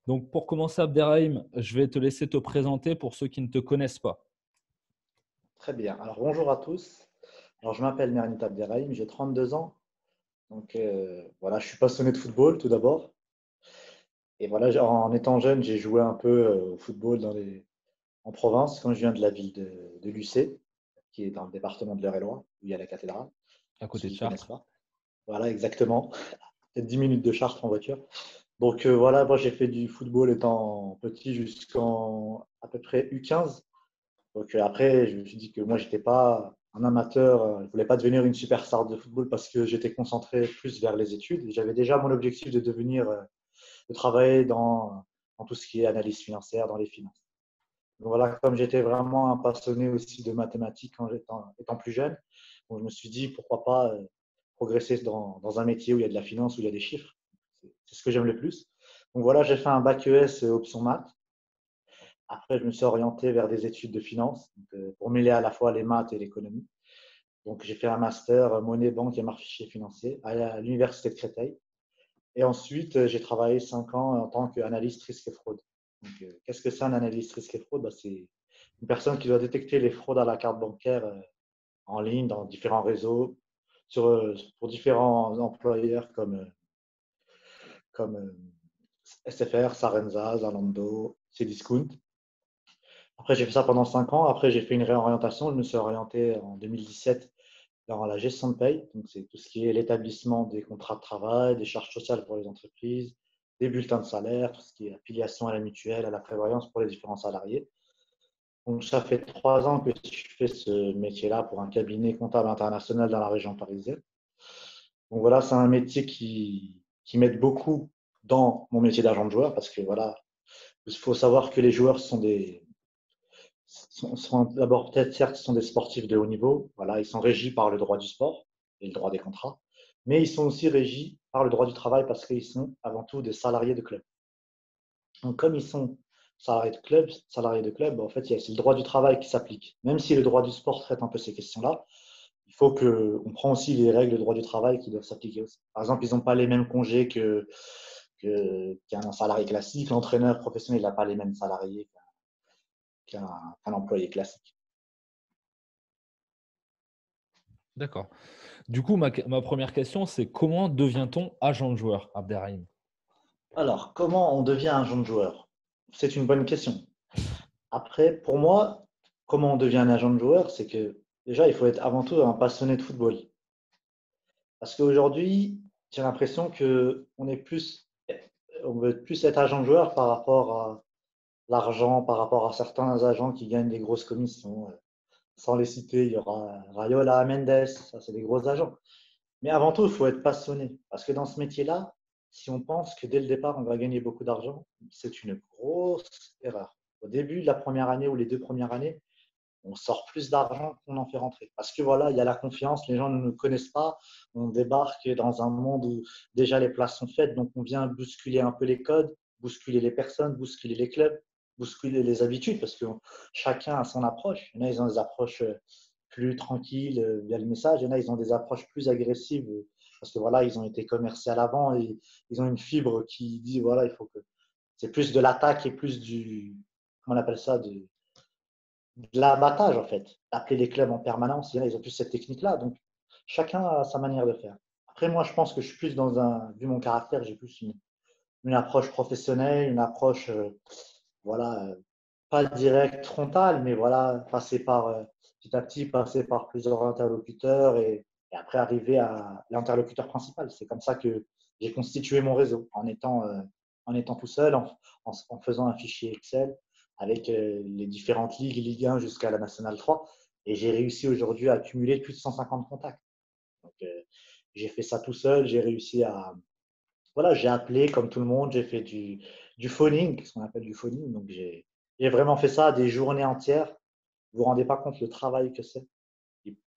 Donc, pour commencer, Abderrahim, je vais te laisser te présenter pour ceux qui ne te connaissent pas. Très bien. Alors bonjour à tous. Alors je m'appelle Mernit Abderrahim, j'ai 32 ans. Donc voilà, je suis passionné de football tout d'abord. Et voilà, en étant jeune, j'ai joué un peu au football en province, quand je viens de la ville de Lucé, qui est dans le département de l'Eure-et-Loir, où il y a la cathédrale, À pour ceux côté de qui ne connaissent Chartres. pas. Voilà, exactement. Peut-être 10 minutes de Chartres en voiture. Donc voilà, moi j'ai fait du football étant petit jusqu'en à peu près U15. Donc après, je me suis dit que moi, j'étais pas un amateur, je voulais pas devenir une superstar de football parce que j'étais concentré plus vers les études. J'avais déjà mon objectif de devenir, de travailler dans tout ce qui est analyse financière, dans les finances. Donc voilà, comme j'étais vraiment un passionné aussi de mathématiques étant plus jeune, donc je me suis dit pourquoi pas progresser dans un métier où il y a de la finance, où il y a des chiffres. C'est ce que j'aime le plus. Donc voilà, j'ai fait un bac ES option maths. Après, je me suis orienté vers des études de finance donc, pour mêler à la fois les maths et l'économie. Donc, j'ai fait un master monnaie, banque et marché financier à l'université de Créteil. Et ensuite, j'ai travaillé 5 ans en tant qu'analyste risque et fraude. Donc, qu'est-ce que c'est un analyste risque et fraude? C'est une personne qui doit détecter les fraudes à la carte bancaire en ligne, dans différents réseaux, pour différents employeurs comme SFR, Sarenza, Zalando, Cdiscount. Après, j'ai fait ça pendant 5 ans. Après, j'ai fait une réorientation. Je me suis orienté en 2017 dans la gestion de paye. Donc, c'est tout ce qui est l'établissement des contrats de travail, des charges sociales pour les entreprises, des bulletins de salaire, tout ce qui est affiliation à la mutuelle, à la prévoyance pour les différents salariés. Donc, ça fait 3 ans que je fais ce métier-là pour un cabinet comptable international dans la région parisienne. Donc, voilà, c'est un métier qui m'aide beaucoup dans mon métier d'agent de joueur parce que, voilà, il faut savoir que les joueurs sont d'abord peut-être certes ce sont des sportifs de haut niveau, voilà, ils sont régis par le droit du sport et le droit des contrats, mais ils sont aussi régis par le droit du travail parce qu'ils sont avant tout des salariés de club. Donc comme ils sont salariés de club, en fait, c'est le droit du travail qui s'applique. Même si le droit du sport traite un peu ces questions-là, il faut qu'on prend aussi les règles de droit du travail qui doivent s'appliquer aussi. Par exemple, ils n'ont pas les mêmes congés qu'un salarié classique. L'entraîneur professionnel n'a pas les mêmes salariés qu'un employé classique. D'accord. Du coup, ma première question, c'est comment devient-on agent de joueur, Abderrahim? Alors, comment on devient un agent de joueur? C'est une bonne question. Après, pour moi, comment on devient un agent de joueur, c'est que déjà, il faut être avant tout un passionné de football. Parce qu'aujourd'hui, j'ai l'impression on veut plus être agent de joueur par rapport à l'argent, par rapport à certains agents qui gagnent des grosses commissions. Sans les citer, il y aura Rayola, Mendes, ça c'est des gros agents. Mais avant tout, il faut être passionné. Parce que dans ce métier-là, si on pense que dès le départ, on va gagner beaucoup d'argent, c'est une grosse erreur. Au début de la première année ou les 2 premières années, on sort plus d'argent qu'on en fait rentrer. Parce que voilà, il y a la confiance, les gens ne nous connaissent pas, on débarque dans un monde où déjà les places sont faites, donc on vient bousculer un peu les codes, bousculer les personnes, bousculer les clubs, bousculer les habitudes, parce que chacun a son approche. Il y en a, ils ont des approches plus tranquilles via le message, il y en a, ils ont des approches plus agressives, parce que voilà, ils ont été commerciaux à l'avant et ils ont une fibre qui dit, voilà, il faut que c'est plus de l'attaque et plus comment on appelle ça, de l'abattage en fait, appeler les clubs en permanence. Ils ont plus cette technique-là. Donc, chacun a sa manière de faire. Après, moi, je pense que je suis plus vu mon caractère, j'ai plus une approche professionnelle, une approche, voilà, pas directe, frontale, mais voilà, petit à petit, passer par plusieurs interlocuteurs et après arriver à l'interlocuteur principal. C'est comme ça que j'ai constitué mon réseau, en étant tout seul, en faisant un fichier Excel avec les différentes ligues, Ligue 1 jusqu'à la Nationale 3. Et j'ai réussi aujourd'hui à accumuler plus de 150 contacts. Donc, j'ai fait ça tout seul, j'ai réussi voilà, j'ai appelé comme tout le monde, j'ai fait du phoning, ce qu'on appelle du phoning. Donc, j'ai vraiment fait ça des journées entières. Vous vous rendez pas compte le travail que c'est.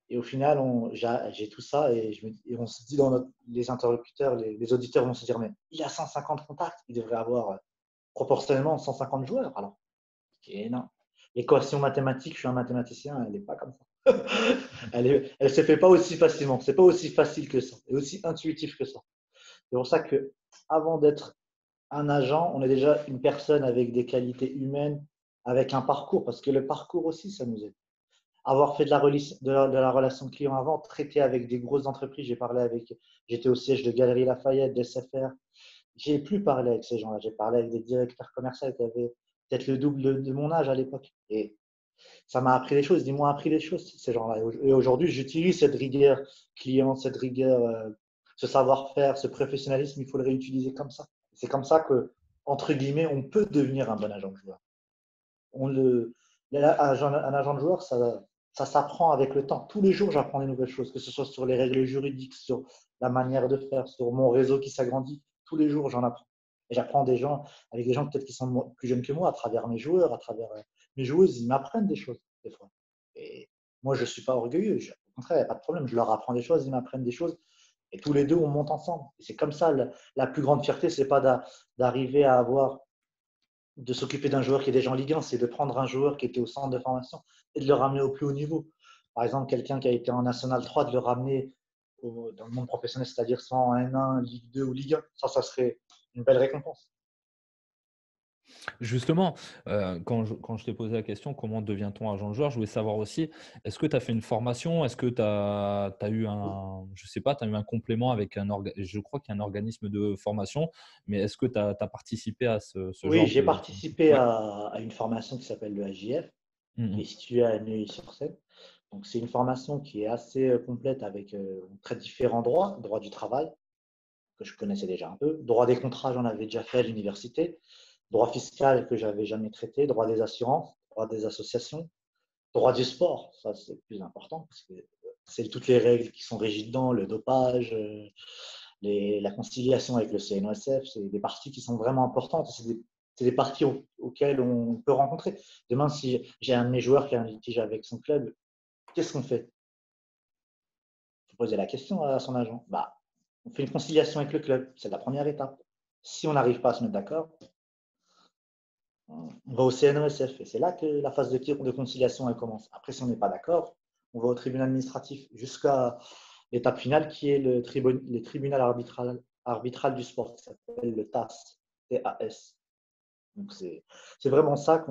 Et au final, j'ai tout ça et on se dit les interlocuteurs, les auditeurs vont se dire, mais il a 150 contacts, il devrait avoir proportionnellement 150 joueurs. Alors, okay, non. L'équation mathématique, je suis un mathématicien, elle n'est pas comme ça. Elle se fait pas aussi facilement. C'est pas aussi facile que ça et aussi intuitif que ça. C'est pour ça que avant d'être un agent, on est déjà une personne avec des qualités humaines, avec un parcours, parce que le parcours aussi, ça nous aide. Avoir fait de la relation client avant, traiter avec des grosses entreprises, j'étais au siège de Galeries Lafayette, d'SFR, j'ai plus parlé avec ces gens-là, j'ai parlé avec des directeurs commerciaux qui avaient peut-être le double de mon âge à l'époque. Et ça m'a appris des choses, ils m'ont appris des choses, ces gens-là. Et aujourd'hui, j'utilise cette rigueur client, cette rigueur, ce savoir-faire, ce professionnalisme, il faut le réutiliser comme ça. C'est comme ça que, entre guillemets, on peut devenir un bon agent de joueur. On le, un agent de joueur, ça s'apprend avec le temps. Tous les jours, j'apprends des nouvelles choses, que ce soit sur les règles juridiques, sur la manière de faire, sur mon réseau qui s'agrandit. Tous les jours, j'en apprends. Et j'apprends avec des gens peut-être qui sont plus jeunes que moi, à travers mes joueurs, à travers mes joueuses, ils m'apprennent des choses, des fois. Et moi, je ne suis pas orgueilleux. Au contraire, il n'y a pas de problème. Je leur apprends des choses, ils m'apprennent des choses. Et tous les deux, on monte ensemble. Et c'est comme ça, la plus grande fierté, c'est pas d'arriver à avoir de s'occuper d'un joueur qui est déjà en Ligue 1, c'est de prendre un joueur qui était au centre de formation et de le ramener au plus haut niveau. Par exemple, quelqu'un qui a été en National 3, de le ramener dans le monde professionnel, c'est-à-dire soit en N1, Ligue 2 ou Ligue 1. Ça serait une belle récompense. Justement, quand je t'ai posé la question, comment devient-on agent de joueur, je voulais savoir aussi, est-ce que tu as fait une formation? Est-ce que tu as eu un, je sais pas, tu as eu un complément avec je crois qu'il y a un organisme de formation, mais est-ce que tu as participé à ce Oui, genre j'ai de… participé Ouais. à une formation qui s'appelle le AJF, qui Mhm. est située à Neuilly-sur-Seine. Donc, c'est une formation qui est assez complète avec très différents droits. Droit du travail, que je connaissais déjà un peu. Droit des contrats, j'en avais déjà fait à l'université. Droit fiscal, que j'avais jamais traité. Droit des assurances, droit des associations. Droit du sport, ça c'est le plus important, parce que c'est toutes les règles qui sont régies dedans, le dopage, la conciliation avec le CNOSF, c'est des parties qui sont vraiment importantes. C'est des parties auxquelles on peut rencontrer. Demain, si j'ai un de mes joueurs qui a un litige avec son club, qu'est-ce qu'on fait? Il faut poser la question à son agent. Bah, on fait une conciliation avec le club, c'est la première étape. Si on n'arrive pas à se mettre d'accord, on va au CNOSF et c'est là que la phase de conciliation elle commence. Après, si on n'est pas d'accord, on va au tribunal administratif jusqu'à l'étape finale qui est le tribunal arbitral du sport qui s'appelle le TAS. TAS. Donc c'est vraiment ça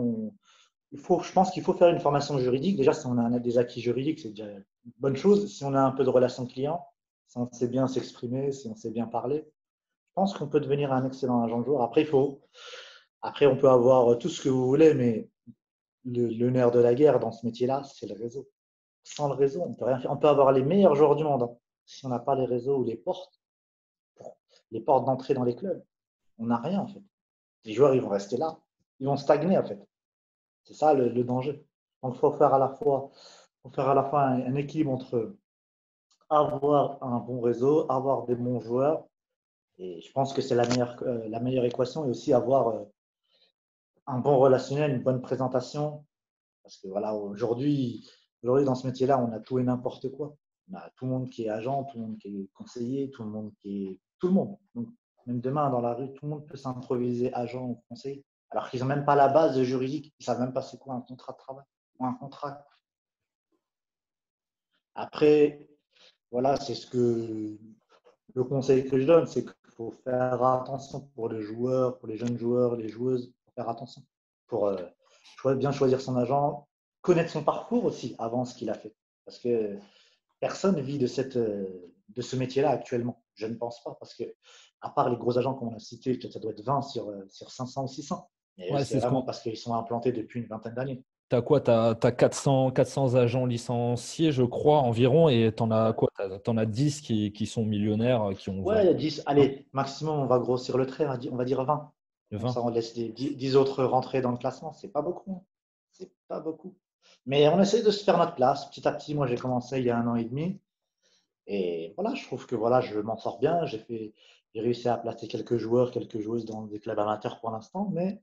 je pense qu'il faut faire une formation juridique. Déjà, si on a des acquis juridiques, c'est déjà une bonne chose. Si on a un peu de relation client, si on sait bien s'exprimer, si on sait bien parler, je pense qu'on peut devenir un excellent agent de joueur. Après, on peut avoir tout ce que vous voulez, mais le nerf de la guerre dans ce métier-là, c'est le réseau. Sans le réseau, on peut rien faire. On peut avoir les meilleurs joueurs du monde, hein. Si on n'a pas les réseaux ou les portes d'entrée dans les clubs, on n'a rien en fait. Les joueurs, ils vont rester là. Ils vont stagner en fait. C'est ça le danger. Donc, il faut faire à la fois un équilibre entre avoir un bon réseau, avoir des bons joueurs. Et je pense que c'est la meilleure équation et aussi avoir un bon relationnel, une bonne présentation. Parce que voilà, aujourd'hui, dans ce métier-là, on a tout et n'importe quoi. On a tout le monde qui est agent, tout le monde qui est conseiller, tout le monde qui est. Tout le monde. Donc, même demain, dans la rue, tout le monde peut s'improviser agent ou conseiller. Alors qu'ils n'ont même pas la base juridique. Ils ne savent même pas c'est quoi un contrat de travail ou un contrat. Après, voilà, c'est ce que le conseil que je donne, c'est qu'il faut faire attention pour les joueurs, pour les jeunes joueurs, les joueuses, il faut faire attention pour bien choisir son agent, connaître son parcours aussi avant ce qu'il a fait. Parce que personne vit de ce métier-là actuellement. Je ne pense pas, parce que à part les gros agents qu'on a cités, peut-être ça doit être 20 sur 500 ou 600. Mais Ouais, c'est c'est ce vraiment qu'on… parce qu'ils sont implantés depuis une vingtaine d'années. Tu as quoi? Tu as 400 agents licenciés, je crois, environ, et tu en as quoi? Tu en as 10 qui sont millionnaires, qui ont 20 Ouais, 10, allez, maximum, on va grossir le trait, on va dire 20. Comme 20. ça, on laisse les 10 autres rentrer dans le classement. C'est pas beaucoup, hein. C'est pas beaucoup. Mais on essaie de se faire notre place. Petit à petit, moi, j'ai commencé il y a un an et demi. Et voilà, je trouve que voilà, je m'en sors bien. J'ai réussi à placer quelques joueurs, quelques joueuses dans des clubs amateurs pour l'instant. Mais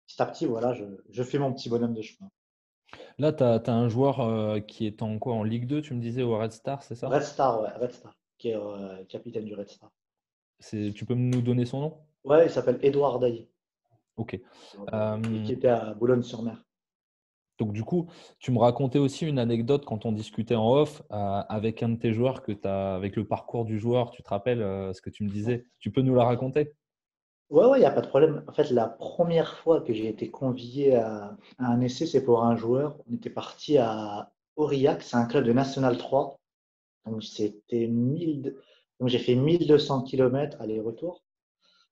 petit à petit, voilà, je fais mon petit bonhomme de chemin. Là, tu as un joueur qui est en quoi? En Ligue 2, tu me disais, au Red Star, c'est ça? Red Star, ouais, Red Star, qui est capitaine du Red Star. Tu peux nous donner son nom? Ouais, il s'appelle Édouard Dailly. Ok. Et Euh, qui était à Boulogne-sur-Mer. donc, du coup, tu me racontais aussi une anecdote quand on discutait en off avec un de tes joueurs avec le parcours du joueur. Tu te rappelles ce que tu me disais? Tu peux nous la raconter? Ouais, ouais, il n'y a pas de problème. En fait, la première fois que j'ai été convié à un essai, c'est pour un joueur. On était parti à Aurillac, c'est un club de National 3. Donc, c'était 1000, donc j'ai fait 1200 km aller-retour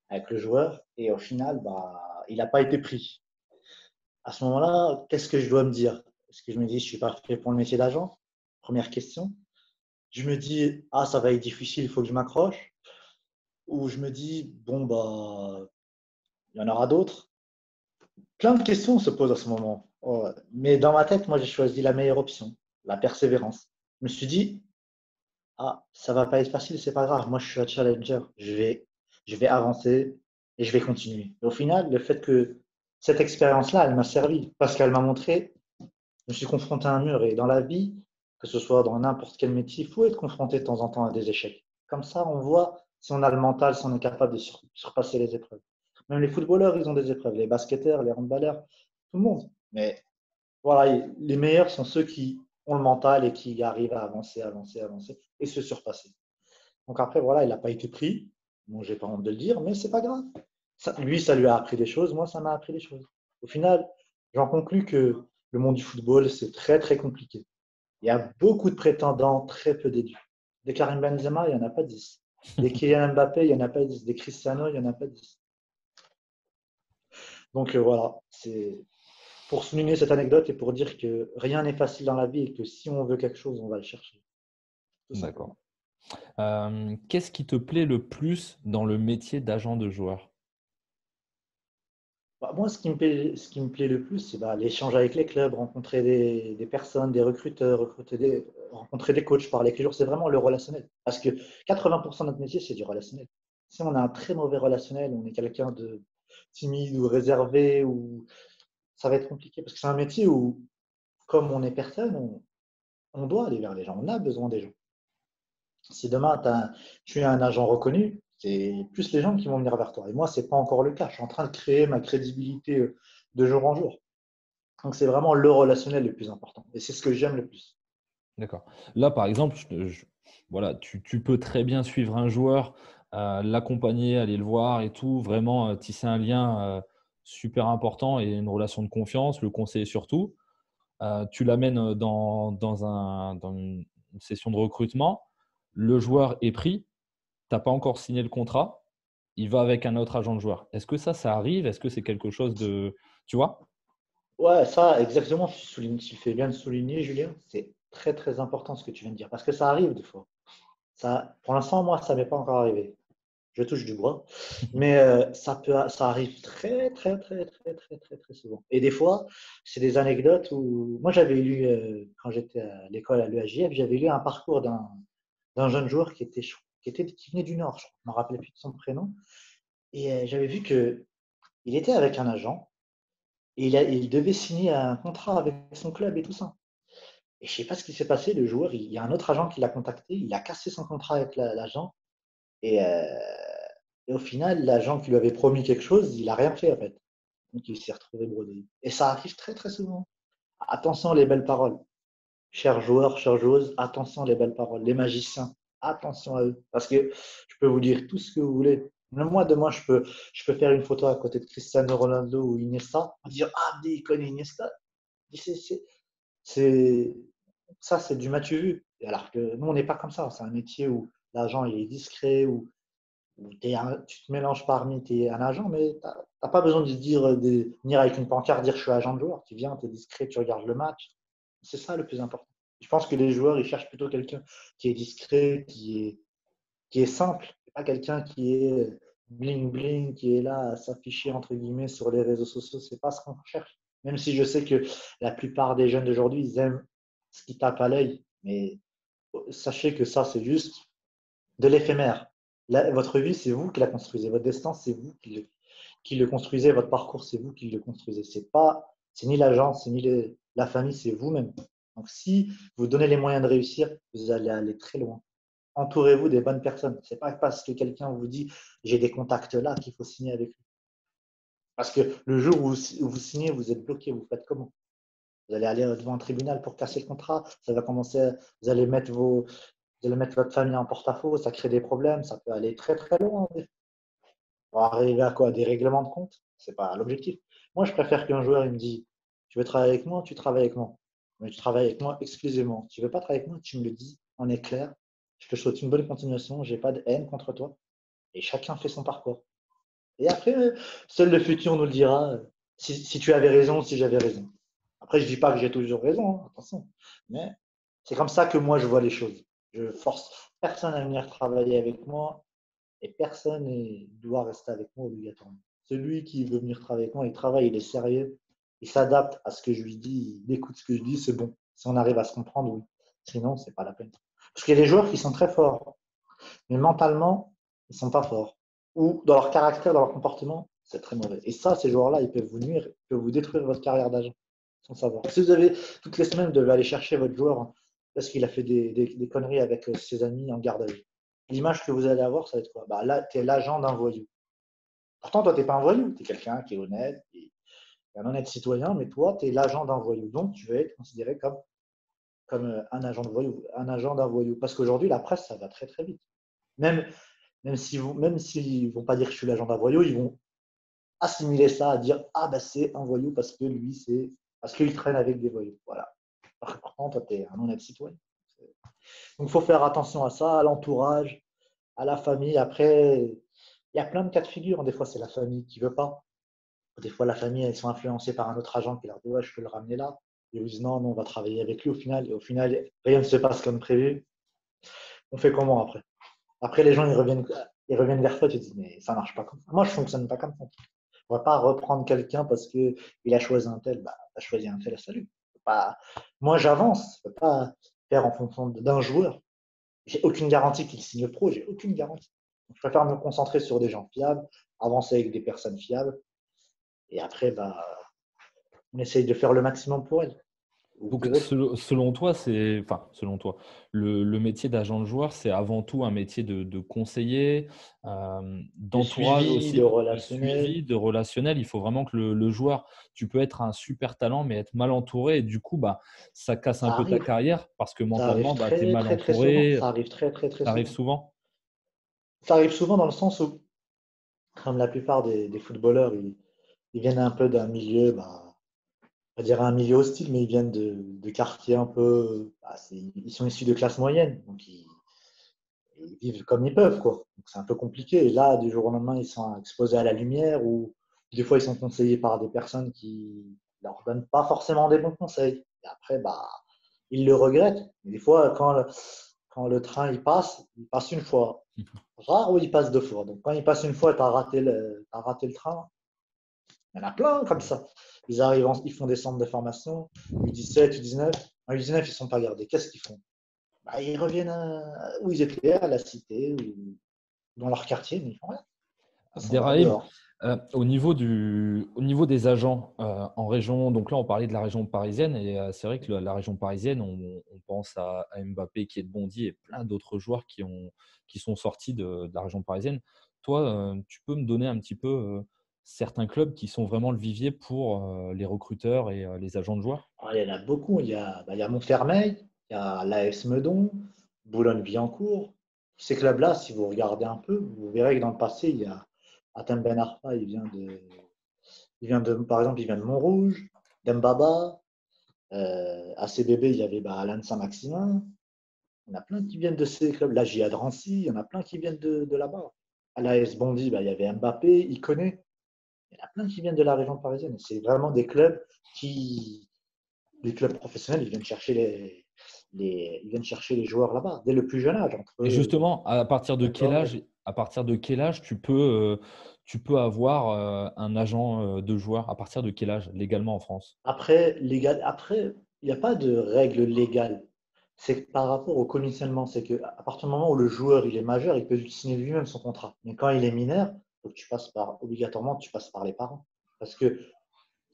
avec le joueur. Et au final, bah, il n'a pas été pris. À ce moment-là, qu'est-ce que je dois me dire? Est-ce que je me dis, je suis pas fait pour le métier d'agent? Première question. Je me dis, ah, ça va être difficile, il faut que je m'accroche. Ou je me dis, bon, bah, il y en aura d'autres. Plein de questions se posent à ce moment. Oh, mais dans ma tête, moi, j'ai choisi la meilleure option, la persévérance. Je me suis dit, ah, ça va pas être facile, c'est pas grave. Moi, je suis un challenger. Je vais avancer et je vais continuer. Et au final, le fait que cette expérience-là, elle m'a servi parce qu'elle m'a montré, je me suis confronté à un mur. Et dans la vie, que ce soit dans n'importe quel métier, il faut être confronté de temps en temps à des échecs. Comme ça, on voit si on a le mental, si on est capable de surpasser les épreuves. Même les footballeurs, ils ont des épreuves. Les basketteurs, les handballeurs, tout le monde. Mais voilà, les meilleurs sont ceux qui ont le mental et qui arrivent à avancer, avancer, avancer et se surpasser. Donc après, voilà, il n'a pas été pris. Bon, j'ai pas honte de le dire, mais c'est pas grave. Lui, ça lui a appris des choses. Moi, ça m'a appris des choses. Au final, j'en conclus que le monde du football, c'est très, très compliqué. Il y a beaucoup de prétendants, très peu d'élus. Des Karim Benzema, il n'y en a pas 10. Des Kylian Mbappé, il n'y en a pas 10. Des Cristiano, il n'y en a pas 10. Donc voilà, c'est pour souligner cette anecdote et pour dire que rien n'est facile dans la vie et que si on veut quelque chose, on va le chercher, tout D'accord. simplement. Qu'est-ce qui te plaît le plus dans le métier d'agent de joueur? Bah, moi, ce qui me plaît le plus, c'est bah, l'échange avec les clubs, rencontrer des personnes, des recruteurs, rencontrer des coachs, parler avec les joueurs. C'est vraiment le relationnel. Parce que 80% de notre métier, c'est du relationnel. Si on a un très mauvais relationnel, on est quelqu'un de timide ou réservé, ou ça va être compliqué. Parce que c'est un métier où, comme on est personne, on doit aller vers les gens. On a besoin des gens. Si demain tu es un agent reconnu, c'est plus les gens qui vont venir vers toi. Et moi, ce n'est pas encore le cas. Je suis en train de créer ma crédibilité de jour en jour. Donc, c'est vraiment le relationnel le plus important. Et c'est ce que j'aime le plus. D'accord. Là, par exemple, voilà, tu peux très bien suivre un joueur, l'accompagner, aller le voir et tout, vraiment tisser un lien super important et une relation de confiance, le conseiller surtout. Tu l'amènes dans une session de recrutement, le joueur est pris, tu n'as pas encore signé le contrat, il va avec un autre agent de joueur. Est-ce que ça arrive? Est-ce que c'est quelque chose de… Tu vois? Ouais, ça, exactement, tu fais bien de souligner, Julien. C'est très, très important ce que tu viens de dire. Parce que ça arrive des fois. Ça, pour l'instant, moi, ça m'est pas encore arrivé. Je touche du bois. Mais ça arrive très, très, très, très, très, très, très souvent. Et des fois, c'est des anecdotes où. Moi, j'avais lu, quand j'étais à l'école à l'EAJF, j'avais lu un parcours d'un jeune joueur qui venait du Nord, je crois. Je ne me rappelais plus de son prénom. Et j'avais vu qu'il était avec un agent et il devait signer un contrat avec son club et tout ça. Et je ne sais pas ce qui s'est passé. Le joueur, il y a un autre agent qui l'a contacté. Il a cassé son contrat avec l'agent. Et, et au final, l'agent qui lui avait promis quelque chose, il n'a rien fait en fait. Donc il s'est retrouvé brodé. Et ça arrive très très souvent. Attention les belles paroles. Chers joueurs, chères joueuses, attention les belles paroles. Les magiciens, attention à eux. Parce que je peux vous dire tout ce que vous voulez. Même moi, demain, je peux faire une photo à côté de Cristiano Ronaldo ou Iniesta. On va dire, ah, mais il connaît Iniesta. C'est, ça, c'est du matu vu. Alors que nous, on n'est pas comme ça. C'est un métier où l'agent il est discret, où tu te mélanges parmi, tu es un agent, mais tu n'as pas besoin de dire, de venir avec une pancarte, dire je suis agent de joueur. Tu viens, tu es discret, tu regardes le match. C'est ça le plus important. Je pense que les joueurs, ils cherchent plutôt quelqu'un qui est discret, qui est simple, pas quelqu'un qui est bling bling, qui est là à s'afficher entre guillemets sur les réseaux sociaux. C'est pas ce qu'on cherche. Même si je sais que la plupart des jeunes d'aujourd'hui, ils aiment ce qui tape à l'œil, mais sachez que ça, c'est juste de l'éphémère. Votre vie, c'est vous qui la construisez. Votre destin, c'est vous qui le construisez. Votre parcours, c'est vous qui le construisez. C'est ni l'agence, c'est ni la famille, c'est vous-même. Donc, si vous donnez les moyens de réussir, vous allez aller très loin. Entourez-vous des bonnes personnes. C'est pas parce que quelqu'un vous dit j'ai des contacts là qu'il faut signer avec lui. Parce que le jour où vous signez, vous êtes bloqué. Vous faites comment? Vous allez aller devant un tribunal pour casser le contrat. Ça va commencer. Vous allez mettre votre famille en porte-à-faux. Ça crée des problèmes. Ça peut aller très très loin. Pour arriver à quoi? Des règlements de compte? C'est pas l'objectif. Moi, je préfère qu'un joueur il me dise, tu veux travailler avec moi, tu travailles avec moi. Mais tu travailles avec moi exclusivement. Tu veux pas travailler avec moi, tu me le dis, on est clair. Je te souhaite une bonne continuation, j'ai pas de haine contre toi. Et chacun fait son parcours. Et après, seul le futur nous le dira si tu avais raison, si j'avais raison. Après, je dis pas que j'ai toujours raison, hein, attention. Mais c'est comme ça que moi, je vois les choses. Je force personne à venir travailler avec moi et personne ne doit rester avec moi obligatoirement. Celui qui veut venir travailler avec moi, il travaille, il est sérieux, il s'adapte à ce que je lui dis, il écoute ce que je dis, c'est bon. Si on arrive à se comprendre, oui. Sinon, c'est pas la peine. Parce qu'il y a des joueurs qui sont très forts, mais mentalement, ils sont pas forts. Ou dans leur caractère, dans leur comportement, c'est très mauvais. Et ça, ces joueurs-là, ils peuvent vous nuire, ils peuvent vous détruire votre carrière d'agent sans savoir. Si vous avez toutes les semaines, vous devez aller chercher votre joueur parce qu'il a fait des conneries avec ses amis en garde à vue. L'image que vous allez avoir, ça va être quoi? Bah là, tu es l'agent d'un voyou. Pourtant, toi, tu n'es pas un voyou. Tu es quelqu'un qui est honnête, qui est un honnête citoyen, mais toi, tu es l'agent d'un voyou. Donc, tu vas être considéré comme un agent de voyou, un agent d'un voyou. Parce qu'aujourd'hui, la presse, ça va très, très vite. Même, même s'ils ne vont pas dire que je suis l'agent d'un voyou, ils vont assimiler ça à dire ah bah c'est un voyou parce que lui c'est parce qu'il traîne avec des voyous. Voilà. Par contre, toi, tu es un honnête citoyen. Donc il faut faire attention à ça, à l'entourage, à la famille. Après, il y a plein de cas de figure. Des fois, c'est la famille qui veut pas. Des fois, la famille, elles sont influencées par un autre agent qui leur dit ouais, je peux le ramener là. Et ils disent non, non, on va travailler avec lui au final. Et au final, rien ne se passe comme prévu. On fait comment après? Après, les gens, ils reviennent vers toi, tu te dis, mais ça marche pas comme ça. Moi, je fonctionne pas comme ça. On va pas reprendre quelqu'un parce qu'il a choisi un tel, bah, tu as choisi un tel, salut. Pas... Moi, j'avance, je ne peux pas faire en fonction d'un joueur. J'ai aucune garantie qu'il signe pro, j'ai aucune garantie. Donc, je préfère me concentrer sur des gens fiables, avancer avec des personnes fiables, et après, bah, on essaye de faire le maximum pour elles ou Donc, pour eux. selon toi, enfin, selon toi, le métier d'agent de joueur, c'est avant tout un métier de conseiller, De d'entourage suivi, de aussi, de relationnel. suivi, de relationnel. Il faut vraiment que le joueur, tu peux être un super talent, mais être mal entouré. Et du coup, bah, ça casse un Ça peu ta arrive. carrière parce que Ça arrive mentalement, bah, tu es très, mal très, très souvent. entouré. Ça arrive très, très, très Ça arrive souvent. souvent. Ça arrive souvent dans le sens où, comme la plupart des footballeurs, ils viennent un peu d'un milieu, bah, on va dire un milieu hostile, mais ils viennent de quartiers un peu. Bah, ils sont issus de classe moyenne, donc ils vivent comme ils peuvent, quoi. Donc c'est un peu compliqué. Et là, du jour au lendemain, ils sont exposés à la lumière ou des fois, ils sont conseillés par des personnes qui ne leur donnent pas forcément des bons conseils. Et après, bah, ils le regrettent. Et des fois, quand le train il passe une fois. Rare où il passe deux fois. Donc quand il passe une fois, tu as raté le train. Il y en a plein comme ça. Ils arrivent, ils font des centres de formation, U17, U19. En U19, ils ne sont pas gardés. Qu'est-ce qu'ils font? Bah, ils reviennent où ils étaient, à la cité ou dans leur quartier, mais ils font rien. Ils sont là Abderrahim, dehors. au niveau des agents en région, donc là on parlait de la région parisienne et c'est vrai que la région parisienne, on pense à Mbappé qui est de Bondy et plein d'autres joueurs qui sont sortis de la région parisienne. Toi, tu peux me donner un petit peu certains clubs qui sont vraiment le vivier pour les recruteurs et les agents de joueurs? Alors, il y en a beaucoup. Il y a Montfermeil, il y a l'AS Meudon, Boulogne-Billancourt. Ces clubs-là, si vous regardez un peu, vous verrez que dans le passé, il y a Atem Ben Arfa, par exemple, il vient de Montrouge, d'Embaba. ACBB, il y avait Alain Saint-Maximin. Il y en a plein qui viennent de ces clubs. Là, j'y ai de Drancy, il y en a plein qui viennent de là-bas. À l'AS Bondy, il y avait Mbappé, il connaît. Il y en a plein qui viennent de la région parisienne. C'est vraiment qui, des clubs professionnels, ils viennent chercher ils viennent chercher les joueurs là-bas, dès le plus jeune âge, Et entre justement, d'accord. à partir de quel âge tu peux avoir un agent de joueur? À partir de quel âge légalement en France? Après, il n'y a pas de règle légale. C'est par rapport au commissionnement. C'est qu'à partir du moment où le joueur il est majeur, il peut signer lui-même son contrat. Mais quand il est mineur, faut que obligatoirement, tu passes par les parents. Parce que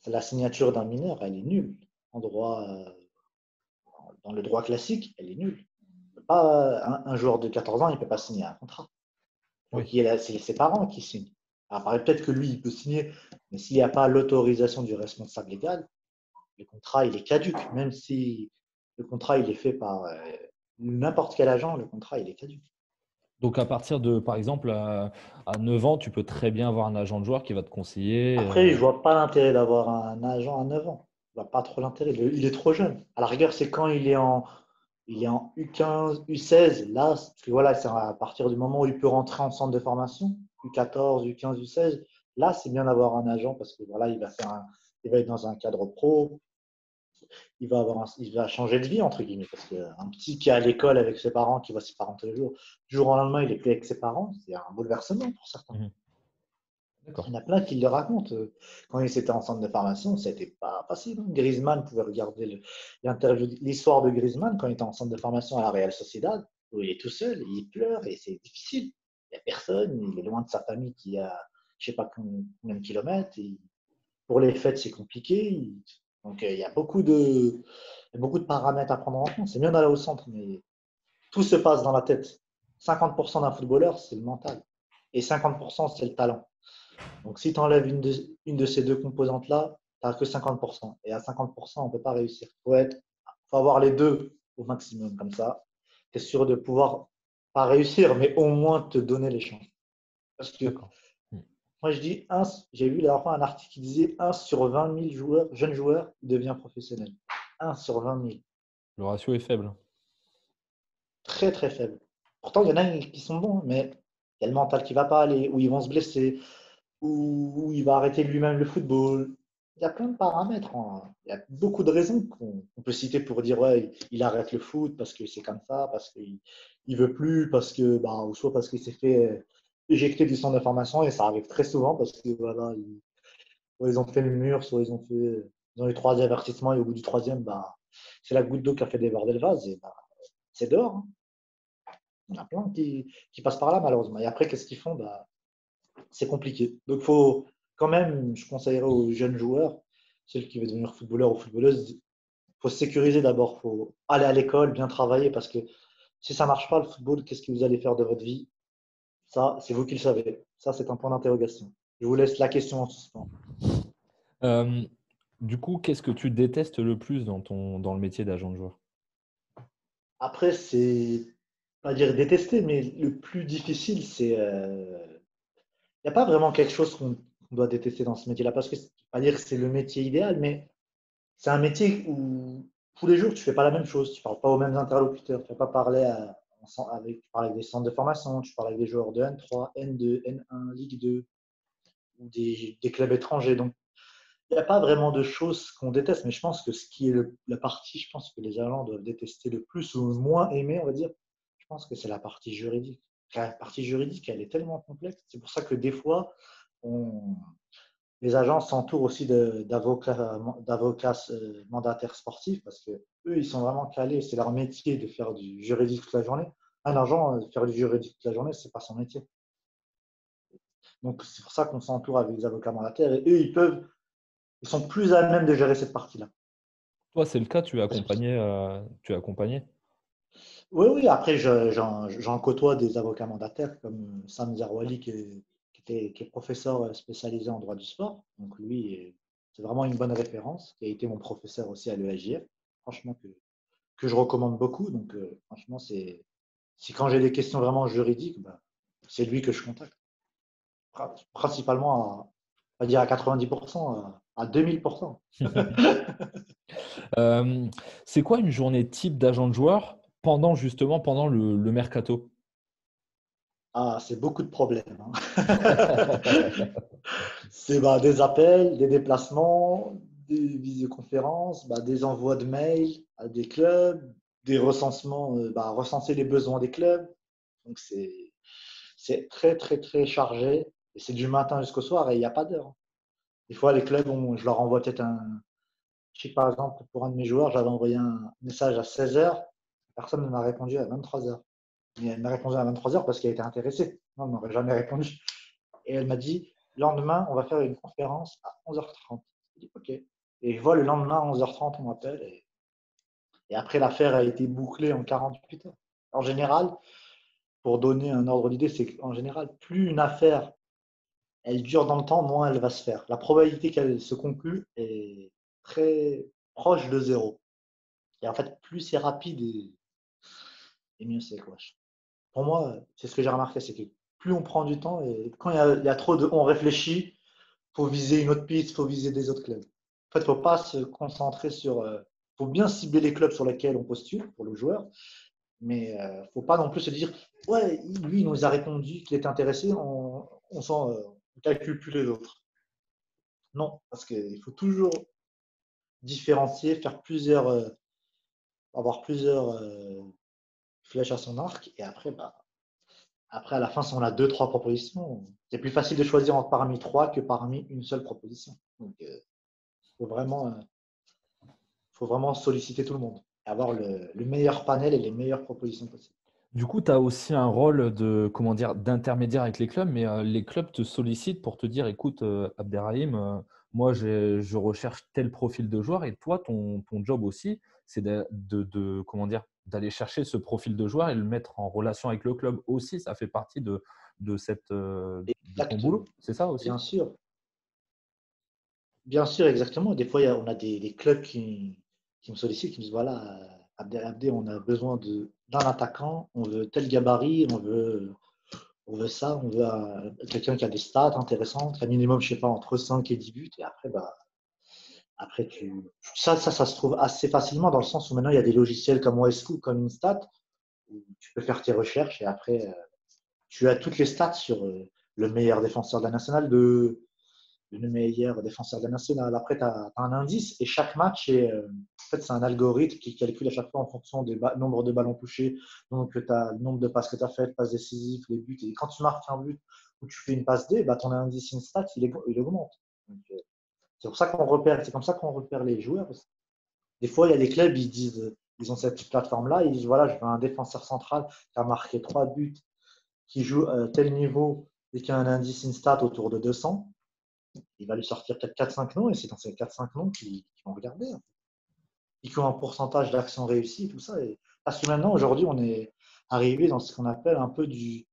la signature d'un mineur, elle est nulle. En droit, dans le droit classique, elle est nulle. Pas, un joueur de 14 ans, il ne peut pas signer un contrat. Oui. C'est ses parents qui signent. Alors, peut-être que lui, il peut signer, mais s'il n'y a pas l'autorisation du responsable légal, le contrat, il est caduque. Même si le contrat, il est fait par n'importe quel agent, le contrat, il est caduque. Donc à partir de, par exemple, à 9 ans, tu peux très bien avoir un agent de joueur qui va te conseiller. Après, je vois pas l'intérêt d'avoir un agent à 9 ans. Je vois pas trop l'intérêt. Il est trop jeune. À la rigueur, c'est quand il est en U15, U16. Là, parce que voilà, c'est à partir du moment où il peut rentrer en centre de formation, U14, U15, U16. Là, c'est bien d'avoir un agent parce que voilà, il va être dans un cadre pro. Il va changer de vie, entre guillemets. Parce qu'un petit qui est à l'école avec ses parents, qui voit ses parents tous les jours, du jour au lendemain, il est plus avec ses parents. C'est un bouleversement pour certains. Mhm. D'accord. Il y en a plein qui le racontent. Quand ils étaient en centre de formation, c'était pas facile, hein. Griezmann, pouvait regarder l'histoire de Griezmann quand il était en centre de formation à la Real Sociedad, où il est tout seul, il pleure et c'est difficile. Il n'y a personne, il est loin de sa famille qui a je ne sais pas combien de kilomètres. Pour les fêtes, c'est compliqué. Donc il y a beaucoup de paramètres à prendre en compte. C'est bien d'aller au centre, mais tout se passe dans la tête. 50% d'un footballeur, c'est le mental. Et 50%, c'est le talent. Donc, si tu enlèves une de ces deux composantes-là, tu n'as que 50%. Et à 50%, on ne peut pas réussir. Faut avoir les deux au maximum. Comme ça, tu es sûr de pouvoir, pas réussir, mais au moins te donner les chances. Parce que D'accord. Mhm. moi, je dis, j'ai vu la dernière fois un article qui disait 1 sur 20 000 joueurs, jeunes joueurs devient professionnel. 1 sur 20 000. Le ratio est faible. Très, très faible. Pourtant, il y en a qui sont bons, mais il y a le mental qui ne va pas aller, ou ils vont se blesser, ou il va arrêter lui-même le football. Il y a plein de paramètres, hein. Il y a beaucoup de raisons qu'on peut citer pour dire ouais, il arrête le foot parce que c'est comme ça, parce qu'il ne veut plus, parce que, bah, ou soit parce qu'il s'est fait éjecter du centre de formation, et ça arrive très souvent parce que voilà, soit ils ont fait le mur, soit ils ont eu trois avertissements, et au bout du troisième, bah, c'est la goutte d'eau qui a fait déborder le vase, et bah, c'est dehors, hein. Il y en a plein qui passent par là, malheureusement. Et après, qu'est-ce qu'ils font? Bah, c'est compliqué. Donc, faut quand même, je conseillerais aux jeunes joueurs, ceux qui veulent devenir footballeur ou footballeuse, il faut se sécuriser d'abord. Il faut aller à l'école, bien travailler, parce que si ça ne marche pas, le football, qu'est-ce que vous allez faire de votre vie? Ça, c'est vous qui le savez. Ça, c'est un point d'interrogation. Je vous laisse la question en suspens. Euh, du coup, qu'est-ce que tu détestes le plus dans le métier d'agent de joueur? Après, c'est pas dire détester, mais le plus difficile, c'est il n'y a pas vraiment quelque chose qu'on doit détester dans ce métier-là, parce que pas dire que c'est le métier idéal, mais c'est un métier où tous les jours, tu ne fais pas la même chose. Tu ne parles pas aux mêmes interlocuteurs. Tu ne vas pas parler tu parles avec des centres de formation, tu parles avec des joueurs de N3, N2, N1, Ligue 2 ou des clubs étrangers. Donc, il n'y a pas vraiment de choses qu'on déteste, mais je pense que ce qui est la partie, je pense que les agents doivent détester le plus ou le moins aimer, on va dire, je pense que c'est la partie juridique. La partie juridique, elle est tellement complexe. C'est pour ça que des fois, on, les agents s'entourent aussi d'avocats mandataires sportifs parce que eux, ils sont vraiment calés. C'est leur métier de faire du juridique toute la journée. Un agent, faire du juridique toute la journée, c'est pas son métier. Donc, c'est pour ça qu'on s'entoure avec des avocats mandataires et eux, ils sont plus à même de gérer cette partie-là. Toi, c'est le cas, tu as accompagné. Oui, oui, après, j'en côtoie des avocats mandataires comme Sam Zerwali qui est professeur spécialisé en droit du sport. Donc, lui, c'est vraiment une bonne référence, qui a été mon professeur aussi à l'EAJF. Franchement, que je recommande beaucoup. Donc, franchement, si quand j'ai des questions vraiment juridiques, bah, c'est lui que je contacte. Principalement à dire à 90%, à 2000%. Euh, c'est quoi une journée type d'agent de joueur pendant le mercato? Ah, c'est beaucoup de problèmes, hein. C'est bah, des appels, des déplacements, des visioconférences, bah, des envois de mails à des clubs, des recensements, bah, recenser les besoins des clubs. Donc, c'est très, très, très chargé. Et c'est du matin jusqu'au soir et il n'y a pas d'heure. Des fois, les clubs, je leur envoie peut-être je sais que par exemple, pour un de mes joueurs, j'avais envoyé un message à 16 heures. Personne ne m'a répondu à 23 heures. Mais elle m'a répondu à 23 heures parce qu'elle était intéressée. Non, elle m'aurait jamais répondu. Et elle m'a dit, le lendemain, on va faire une conférence à 11h30. J'ai dit, OK. Et je vois le lendemain à 11h30, on m'appelle. Et après, l'affaire a été bouclée en 48 heures. En général, pour donner un ordre d'idée, c'est qu'en général, plus une affaire elle dure dans le temps, moins elle va se faire. La probabilité qu'elle se conclue est très proche de zéro. Et en fait, plus c'est rapide et mieux c'est, quoi. Pour moi, c'est ce que j'ai remarqué, c'est que plus on prend du temps et quand il y a trop de on réfléchit, faut viser une autre piste, faut viser des autres clubs. En fait, faut pas se concentrer sur. Faut bien cibler les clubs sur lesquels on postule pour le joueur, mais faut pas non plus se dire ouais, lui il nous a répondu qu'il est intéressé, on calcule plus les autres. Non, parce qu'il faut toujours différencier, faire avoir plusieurs flèches à son arc, et après, après à la fin, si on a deux, trois propositions, c'est plus facile de choisir parmi trois que parmi une seule proposition. Donc, faut vraiment, euh, faut vraiment solliciter tout le monde et avoir le meilleur panel et les meilleures propositions possibles. Du coup, tu as aussi un rôle de, comment dire, d'intermédiaire avec les clubs, mais les clubs te sollicitent pour te dire, écoute, Abderrahim, moi, je recherche tel profil de joueur, et toi, ton job aussi, c'est comment dire, d'aller chercher ce profil de joueur et le mettre en relation avec le club aussi. Ça fait partie de ton Exactement. boulot, c'est ça Bien aussi? sûr. Bien sûr, exactement. Des fois, on a des clubs qui me sollicitent, qui me disent, voilà, Abdé, on a besoin d'un attaquant, on veut tel gabarit, on veut ça, on veut quelqu'un qui a des stats intéressantes, un minimum, je sais pas, entre 5 et 10 buts. Et après, après ça se trouve assez facilement dans le sens où maintenant, il y a des logiciels comme OSCO, comme Instat, où tu peux faire tes recherches et après, tu as toutes les stats sur le meilleur défenseur de la nationale le meilleur défenseur de la nationale. Après, tu as un indice et chaque match en fait, c'est un algorithme qui calcule à chaque fois en fonction du nombre de ballons touchés, donc tu as le nombre de passes que tu as faites, passes décisives, les buts. Et quand tu marques un but ou tu fais une passe D, ton indice instat, il augmente. C'est pour ça qu'on repère, c'est comme ça qu'on repère les joueurs. Des fois, il y a des clubs, ils disent, ils ont cette plateforme-là, ils disent voilà, je veux un défenseur central qui a marqué 3 buts, qui joue à tel niveau et qui a un indice instat autour de 200. Il va lui sortir peut-être 4-5 noms et c'est dans ces 4-5 noms qu'ils vont regarder. Ils ont un pourcentage d'actions réussies, tout ça. Parce que maintenant, aujourd'hui, on est arrivé dans ce qu'on appelle un peu du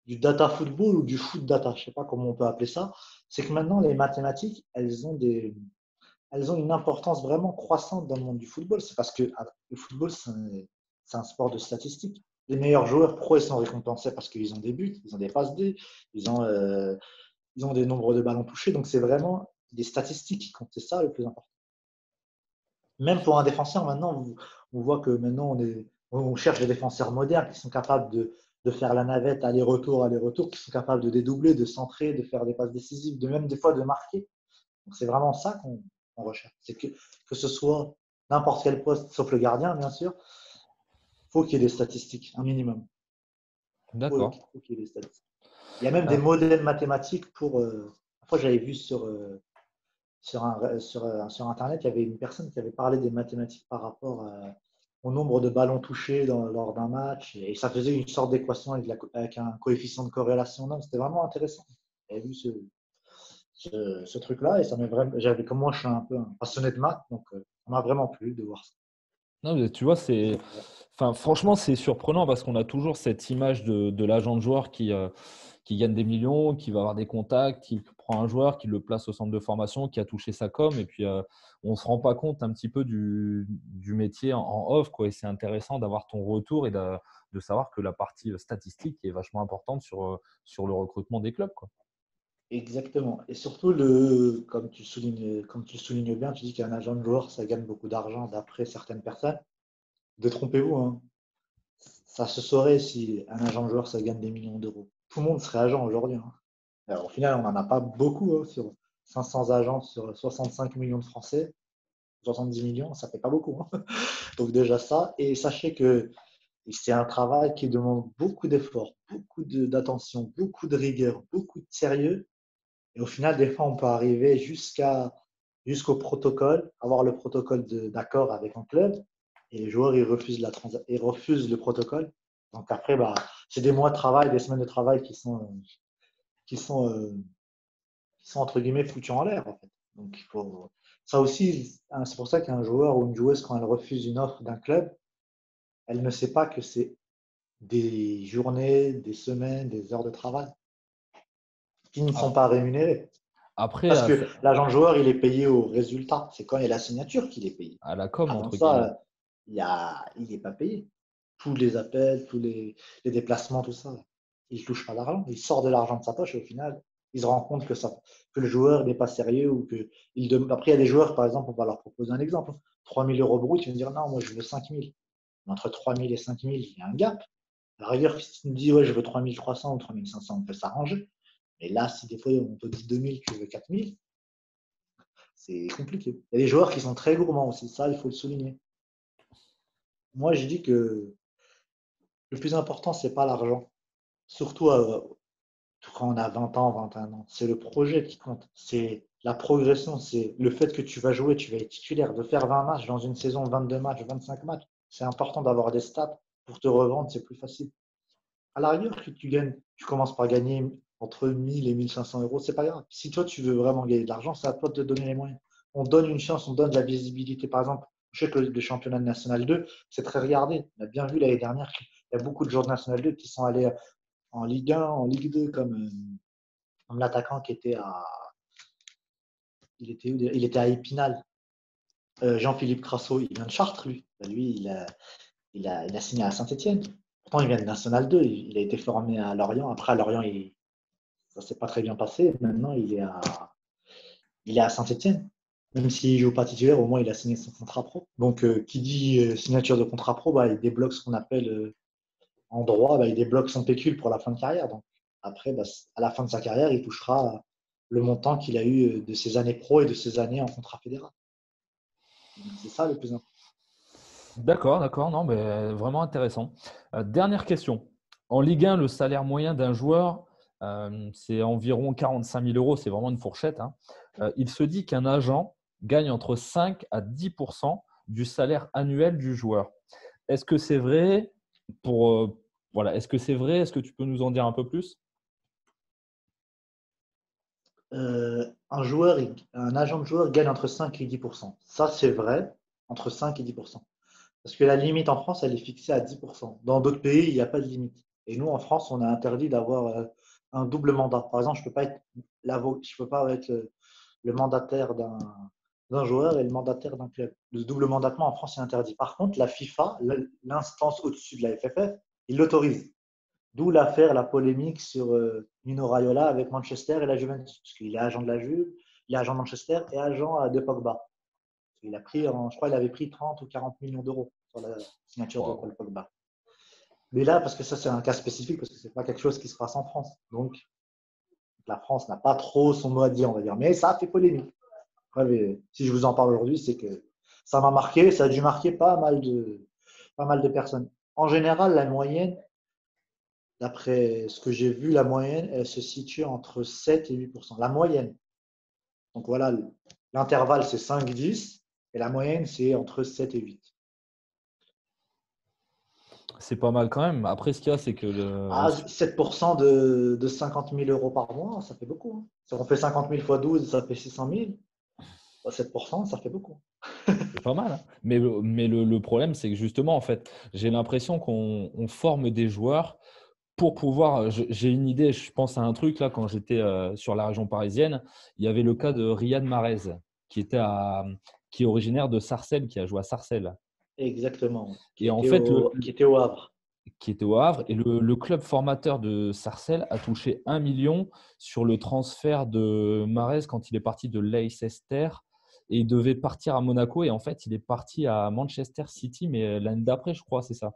data football ou du foot data. Je ne sais pas comment on peut appeler ça. C'est que maintenant, les mathématiques, elles ont une importance vraiment croissante dans le monde du football. C'est parce que le football, c'est un sport de statistiques. Les meilleurs joueurs pro, ils sont récompensés parce qu'ils ont des buts, ils ont des passes D, ils ont, euh, ils ont des nombres de ballons touchés. Donc, c'est vraiment des statistiques qui comptent. C'est ça le plus important. Même pour un défenseur, maintenant, on voit que maintenant, on cherche des défenseurs modernes qui sont capables de faire la navette aller-retour, qui sont capables de dédoubler, de centrer, de faire des passes décisives, de même des fois de marquer. Donc, c'est vraiment ça qu'on recherche. C'est que ce soit n'importe quel poste, sauf le gardien, bien sûr, il faut qu'il y ait des statistiques, un minimum. D'accord. Faut qu'il y ait des statistiques. Il y a même des Euh, modèles mathématiques pour. Parfois, j'avais vu sur Internet, il y avait une personne qui avait parlé des mathématiques par rapport au nombre de ballons touchés lors d'un match. Et ça faisait une sorte d'équation avec un coefficient de corrélation. C'était vraiment intéressant. J'avais vu ce truc-là et ça m'a vraiment. Comme moi, je suis un peu un passionné de maths, donc ça m'a vraiment plu de voir ça. non, mais tu vois, enfin, franchement, c'est surprenant parce qu'on a toujours cette image de l'agent de joueur qui gagne des millions, qui va avoir des contacts, qui prend un joueur, qui le place au centre de formation, qui a touché sa com, et puis on ne se rend pas compte un petit peu du métier en off, quoi. Et c'est intéressant d'avoir ton retour et de savoir que la partie statistique est vachement importante sur le recrutement des clubs, quoi. Exactement. Et surtout, comme tu le soulignes bien, tu dis qu'un agent de joueur, ça gagne beaucoup d'argent d'après certaines personnes. Détrompez-vous, hein. Ça se saurait si un agent de joueur, ça gagne des millions d'euros. Tout le monde serait agent aujourd'hui, hein. Alors, au final, on n'en a pas beaucoup, hein, sur 500 agents sur 65 millions de Français. 70 millions, ça fait pas beaucoup, hein. Donc déjà ça. Et sachez que c'est un travail qui demande beaucoup d'efforts, d'attention, beaucoup de rigueur, beaucoup de sérieux. Et au final, des fois, on peut arriver jusqu'au protocole, avoir le protocole d'accord avec un club, et les joueurs, ils refusent le protocole. Donc après, c'est des mois de travail, des semaines de travail qui sont, euh, qui sont entre guillemets foutus en l'air, en fait. Donc il faut ça aussi, hein, c'est pour ça qu'un joueur ou une joueuse, quand elle refuse une offre d'un club, elle ne sait pas que c'est des journées, des semaines, des heures de travail qui ne sont Ah, pas rémunérées. après, Parce que l'agent joueur, il est payé au résultat. C'est quand il y a la signature qu'il est payé. à la com, Avant entre guillemets. ça, il n'est pas payé. tous les appels, les déplacements, tout ça. Il ne touche pas d'argent. Il sort de l'argent de sa poche et au final, il se rend compte que le joueur n'est pas sérieux ou que après, il y a des joueurs, par exemple, on va leur proposer un exemple. 3 000 euros brut, ils vont dire non, moi je veux 5 000. Entre 3 000 et 5 000, il y a un gap. À la rigueur, si tu me dis ouais, je veux 3 300 ou 3 500, on peut s'arranger. Mais là, si des fois on te dit 2 000, tu veux 4 000, c'est compliqué. Il y a des joueurs qui sont très gourmands aussi, ça, il faut le souligner. Moi, je dis que le plus important, c'est pas l'argent. Surtout quand on a 20 ans, 21 ans. C'est le projet qui compte. C'est la progression. C'est le fait que tu vas jouer, tu vas être titulaire. De faire 20 matchs dans une saison, 22 matchs, 25 matchs. C'est important d'avoir des stats pour te revendre, c'est plus facile. À la rigueur, que tu commences par gagner entre 1000 et 1500 euros, c'est pas grave. Si toi, tu veux vraiment gagner de l'argent, c'est à toi de te donner les moyens. On donne une chance, on donne de la visibilité. Par exemple, je sais que le championnat de National 2, c'est très regardé. On a bien vu l'année dernière qu'il y a beaucoup de joueurs de National 2 qui sont allés en Ligue 1, en Ligue 2, comme l'attaquant qui était à. Il était à Épinal. Jean-Philippe Crasso, il vient de Chartres, lui. Lui, il a signé à Saint-Etienne. Pourtant, il vient de National 2. Il a été formé à Lorient. Après, à Lorient, ça ne s'est pas très bien passé. Maintenant, il est à Saint-Etienne. Même s'il ne joue pas titulaire, au moins, il a signé son contrat pro. Donc, qui dit signature de contrat pro, bah, il débloque ce qu'on appelle en droit, bah, il débloque son pécule pour la fin de carrière. Donc, après, bah, à la fin de sa carrière, il touchera le montant qu'il a eu de ses années pro et de ses années en contrat fédéral. Donc, c'est ça le plus important. D'accord, d'accord. Non, mais vraiment intéressant. Dernière question. En Ligue 1, le salaire moyen d'un joueur, c'est environ 45 000 euros. C'est vraiment une fourchette, hein. Il se dit qu'un agent gagne entre 5 à 10% du salaire annuel du joueur. Est-ce que c'est vrai voilà, est-ce que c'est vrai? Est-ce que tu peux nous en dire un peu plus? Un agent de joueur gagne entre 5 et 10%. Ça, c'est vrai, entre 5 et 10%. Parce que la limite en France, elle est fixée à 10%. Dans d'autres pays, il n'y a pas de limite. Et nous, en France, on a interdit d'avoir un double mandat. Par exemple, je peux pas être le mandataire d'un joueur et le mandataire d'un club. Le double mandatement en France est interdit. Par contre, la FIFA, l'instance au-dessus de la FFF, il l'autorise. D'où l'affaire, la polémique sur Mino Raiola avec Manchester et la Juventus. Parce qu'il est agent de la Juve, il est agent de Manchester et agent de Pogba. Je crois qu'il avait pris 30 ou 40 millions d'euros sur la signature de Wow. Paul Pogba. Mais là, parce que ça, c'est un cas spécifique, parce que ce n'est pas quelque chose qui se passe en France. Donc, la France n'a pas trop son mot à dire, on va dire. Mais ça a fait polémique. Après, si je vous en parle aujourd'hui, c'est que ça m'a marqué, ça a dû marquer pas mal de personnes. En général, la moyenne, d'après ce que j'ai vu, la moyenne, elle se situe entre 7 et 8%. La moyenne. Donc voilà, l'intervalle, c'est 5-10 et la moyenne, c'est entre 7 et 8. C'est pas mal quand même. Après, ce qu'il y a, c'est que 7% de 50 000 euros par mois, ça fait beaucoup, hein. Si on fait 50 000 fois 12, ça fait 600 000. 7%, ça fait beaucoup. c'est pas mal, hein. Mais le problème, c'est que justement, en fait, j'ai l'impression qu'on forme des joueurs pour pouvoir. J'ai une idée, je pense à un truc là, quand j'étais sur la région parisienne, il y avait le cas de Riyad Mahrez, qui était qui est originaire de Sarcelles, qui a joué à Sarcelles. Exactement. Qui Et en était fait, au, qui était au Havre. qui était au Havre, et le club formateur de Sarcelles a touché 1 million sur le transfert de Mahrez quand il est parti de Leicester et il devait partir à Monaco. Et en fait, il est parti à Manchester City, mais l'année d'après, je crois, c'est ça.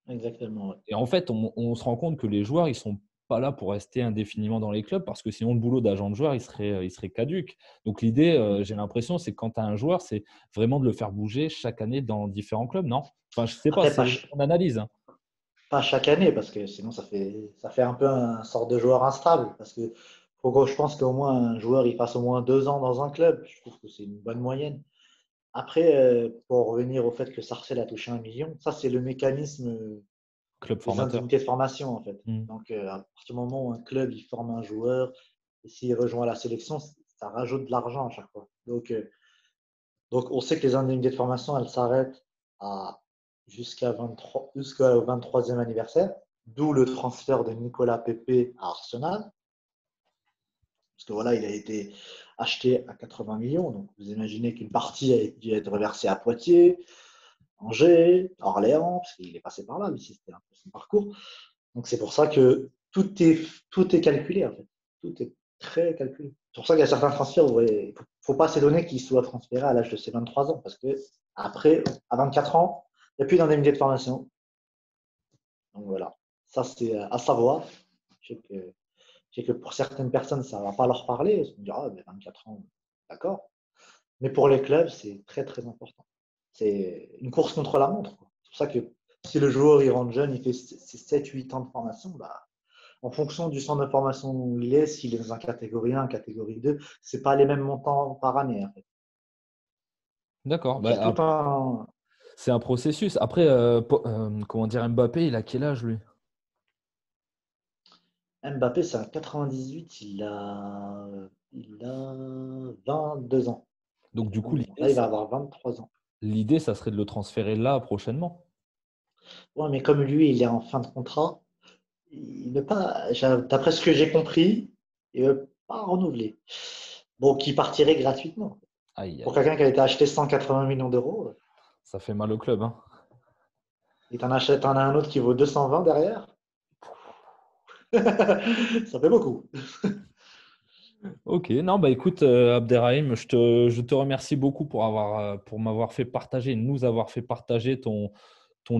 Exactement. Ouais. Et en fait, on se rend compte que les joueurs, ils sont pas là pour rester indéfiniment dans les clubs parce que sinon, le boulot d'agent de joueur, il serait caduque. Donc, l'idée, j'ai l'impression, c'est que quand tu as un joueur, c'est vraiment de le faire bouger chaque année dans différents clubs, non? Enfin, je sais pas, Après, c'est mon analyse, hein. pas chaque année, parce que sinon, ça fait un peu un sort de joueur instable. Parce que je pense qu'au moins un joueur, il passe au moins 2 ans dans un club. Je trouve que c'est une bonne moyenne. Après, pour revenir au fait que Sarcelles a touché 1 million, ça, c'est le mécanisme Club des formateur. indemnités de formation, en fait. Hmm. Donc, à partir du moment où un club il forme un joueur, et s'il rejoint la sélection, ça rajoute de l'argent à chaque fois. Donc, on sait que les indemnités de formation, elles s'arrêtent à jusqu'au 23e anniversaire, d'où le transfert de Nicolas Pepe à Arsenal. Parce que voilà, il a été acheté à 80 millions. Donc, vous imaginez qu'une partie a dû être reversée à Poitiers. Angers, Orléans, parce qu'il est passé par là, lui, c'était un peu son parcours. Donc c'est pour ça que tout est calculé, en fait. Tout est très calculé. C'est pour ça qu'il y a certains transferts où il ne faut pas s'étonner qu'il soit transféré à l'âge de ses 23 ans, parce que après, à 24 ans, il n'y a plus d'indemnité de formation. Donc voilà, ça c'est à savoir. Je sais que, je sais que pour certaines personnes, ça ne va pas leur parler. Ils vont dire, ah, ben 24 ans, d'accord. Mais pour les clubs, c'est très très important. C'est une course contre la montre, quoi. C'est pour ça que si le joueur il rentre jeune, il fait ses 7-8 ans de formation, bah, en fonction du centre de formation où il est, s'il est dans un catégorie 1, catégorie 2, c'est pas les mêmes montants par année, en fait. D'accord. Donc il y a tout un. C'est un processus. Après, comment dire, Mbappé, il a quel âge lui? Mbappé, c'est un 98, il a 22 ans. Donc du coup, Là, il va avoir 23 ans. l'idée, ça serait de le transférer là prochainement. Ouais, mais comme lui, il est en fin de contrat, il ne pas, d'après ce que j'ai compris, il ne veut pas renouveler. Bon, qui partirait gratuitement. Aïe, Pour aïe, quelqu'un qui a été acheté 180 millions d'euros, ça fait mal au club, hein. et t'en as un autre qui vaut 220 derrière, ça fait beaucoup. Ok, non, bah écoute, Abderrahim, je te remercie beaucoup pour m'avoir fait partager, nous avoir fait partager ton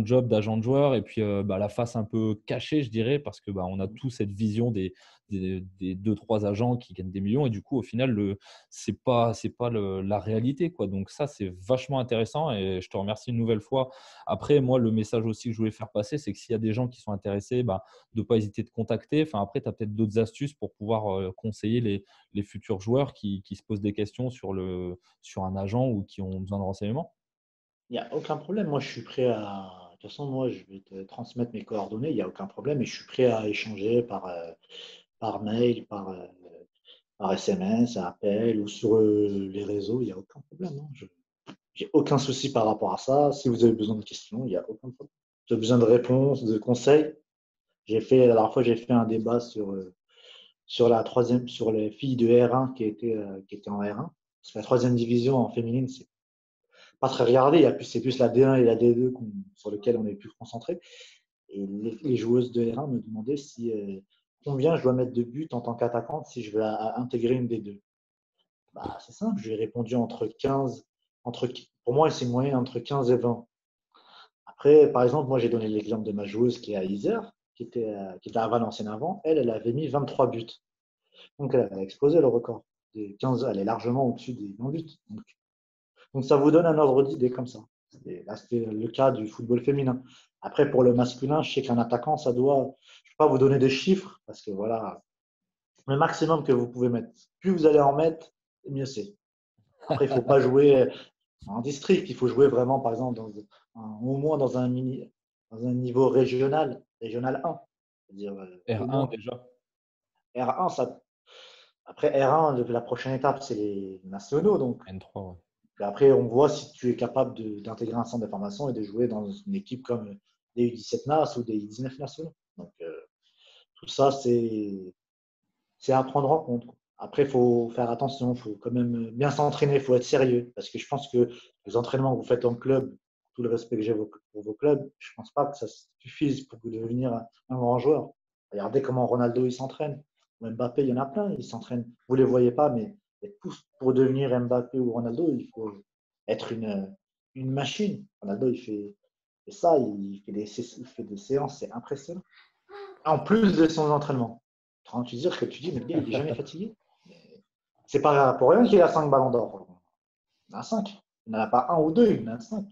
job d'agent de joueur et puis bah, la face un peu cachée, je dirais, parce que bah, on a tous cette vision des deux, trois agents qui gagnent des millions et du coup, au final, c'est pas la réalité, quoi. Donc ça, c'est vachement intéressant et je te remercie une nouvelle fois. Après, moi, le message aussi que je voulais faire passer, c'est que s'il y a des gens qui sont intéressés, bah, de ne pas hésiter de contacter. Enfin, après, tu as peut-être d'autres astuces pour pouvoir conseiller les futurs joueurs qui se posent des questions sur un agent ou qui ont besoin de renseignements. Il n'y a aucun problème. Moi, je suis prêt à. De toute façon, moi, je vais te transmettre mes coordonnées. Il n'y a aucun problème. Et je suis prêt à échanger par mail, par SMS, à appel ou sur les réseaux. Il n'y a aucun problème, hein. J'ai aucun souci par rapport à ça. Si vous avez besoin de questions, il n'y a aucun problème. Si vous avez besoin de réponses, de conseils. La dernière fois, j'ai fait un débat sur les filles de R1 qui étaient en R1. Parce que la troisième division en féminine, c'est pas très regardé. C'est plus la D1 et la D2 sur lesquelles on est plus concentré. Et les joueuses de R1 me demandaient combien je dois mettre de buts en tant qu'attaquante si je veux intégrer une D2. Bah, c'est simple, je lui ai répondu pour moi, c'est moyen entre 15 et 20. Après, par exemple, moi, j'ai donné l'exemple de ma joueuse qui est à Isère, qui était à Valenciennes avant. Elle avait mis 23 buts. Donc, elle a explosé le record. Des 15, elle est largement au-dessus des 20 buts. Donc, ça vous donne un ordre d'idée comme ça. Et là, c'était le cas du football féminin. Après, pour le masculin, je sais qu'un attaquant, je ne vais pas vous donner des chiffres, parce que voilà, le maximum que vous pouvez mettre. Plus vous allez en mettre, mieux c'est. Après, il ne faut pas jouer en district, il faut jouer vraiment, par exemple, au moins dans un niveau régional 1. C'est-à-dire au R1 moins déjà. R1, après R1, la prochaine étape, c'est les nationaux. Donc, N3, ouais. puis après, on voit si tu es capable d'intégrer un centre de formation et de jouer dans une équipe comme des U17 NAS ou des U19 nationaux. Donc, tout ça, c'est à prendre en compte. Après, il faut faire attention, il faut quand même bien s'entraîner, il faut être sérieux. Parce que je pense que les entraînements que vous faites en club, tout le respect que j'ai pour vos clubs, je ne pense pas que ça suffise pour vous devenir un grand joueur. Regardez comment Ronaldo il s'entraîne. Ou Mbappé, il y en a plein, ils s'entraînent. Vous ne les voyez pas, mais pour devenir Mbappé ou Ronaldo, il faut être une machine. Ronaldo, fait ça, il fait des séances, c'est impressionnant. En plus de son entraînement. Tu dire que tu dis, mais le gars, il n'est jamais fatigué. C'est pas pour rien qu'il a 5 ballons d'or. Il en a 5. Il n'en a pas un ou deux, il en a 5.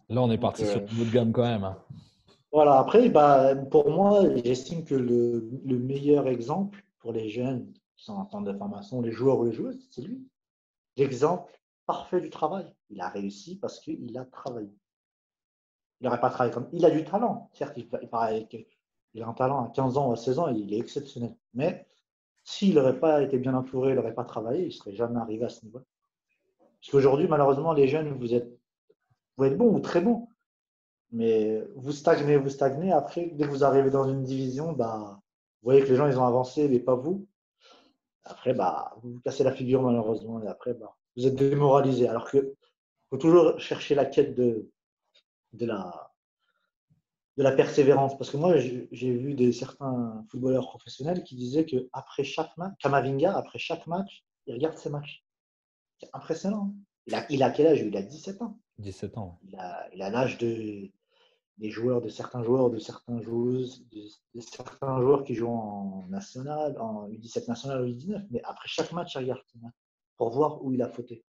Là, on est Donc, parti sur une autre gamme quand même, hein. voilà. Après, bah, pour moi, j'estime que le meilleur exemple pour les jeunes qui sont en centre de formation, les joueurs ou les joueuses, c'est lui. L'exemple parfait du travail. Il a réussi parce qu'il a travaillé. Il n'aurait pas travaillé comme. Il a du talent. Certes, il a un talent à 15 ans ou à 16 ans, il est exceptionnel. Mais s'il n'aurait pas été bien entouré, il n'aurait pas travaillé, il ne serait jamais arrivé à ce niveau. Parce qu'aujourd'hui, malheureusement, les jeunes, vous êtes bons ou très bons, mais vous stagnez. Après, dès que vous arrivez dans une division, bah, vous voyez que les gens, ils ont avancé, mais pas vous. Après, bah, vous vous cassez la figure, malheureusement. Et après, bah, vous êtes démoralisé. Alors qu'il faut toujours chercher la quête de de la persévérance. Parce que moi, j'ai vu certains footballeurs professionnels qui disaient qu'après chaque match, Kamavinga, après chaque match, il regarde ses matchs. C'est impressionnant. Il a quel âge? Il a 17 ans. 17 ans. Il a l'âge des joueurs, de certains joueurs, de certaines joueuses, de certains joueurs qui jouent en national, en U17 national ou U19. Mais après chaque match, il regarde ses matchs pour voir où il a fauté.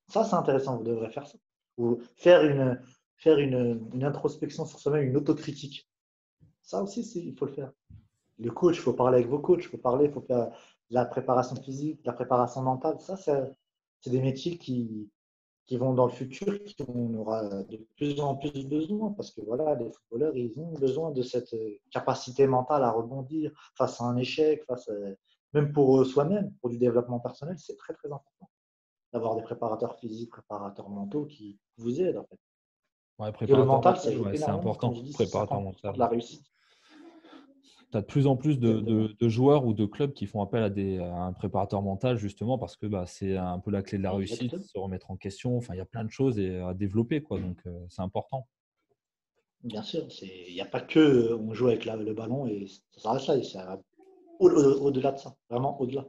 Ça, c'est intéressant. Vous devrez faire ça. Ou faire une introspection sur soi-même, une autocritique. Ça aussi, il faut le faire. Le coach, il faut parler avec vos coachs, il faut faire la préparation physique, la préparation mentale. Ça, c'est des métiers qui vont dans le futur, qui on aura de plus en plus besoin, parce que voilà, les footballeurs, ils ont besoin de cette capacité mentale à rebondir face à un échec, même pour soi-même, pour du développement personnel, c'est très très important d'avoir des préparateurs physiques, préparateurs mentaux qui vous aident en fait. Ouais, Et le préparateur mental, ça mental, joue ouais, c'est énormément. Comme important. je dis, c'est Préparateur 50% mental. de la réussite. Tu as de plus en plus Exactement. de joueurs ou de clubs qui font appel à un préparateur mental justement parce que bah, c'est un peu la clé de la réussite, Exactement. se remettre en question. Enfin, il y a plein de choses à développer, quoi. Donc, c'est important. Bien sûr, il n'y a pas que on joue avec le ballon et ça s'arrête là. Ça au-delà de ça, vraiment au-delà.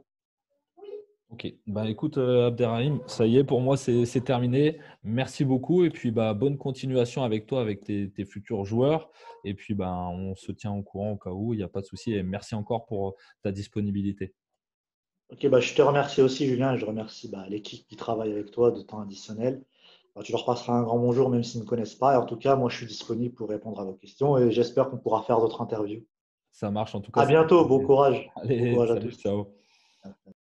Ok. Bah, écoute, Abderrahim, ça y est, pour moi, c'est terminé. Merci beaucoup. Et puis, bah, bonne continuation avec toi, avec tes futurs joueurs. Et puis, bah, on se tient au courant au cas où, il n'y a pas de souci. Et merci encore pour ta disponibilité. Ok, bah, je te remercie aussi, Julien, et je remercie l'équipe qui travaille avec toi de temps additionnel. Bah, tu leur passeras un grand bonjour, même s'ils ne me connaissent pas. Et en tout cas, moi, je suis disponible pour répondre à vos questions et j'espère qu'on pourra faire d'autres interviews. Ça marche. En tout cas, À ça m'a bientôt, fait plaisir. bon Allez, courage à salut, tous. ciao.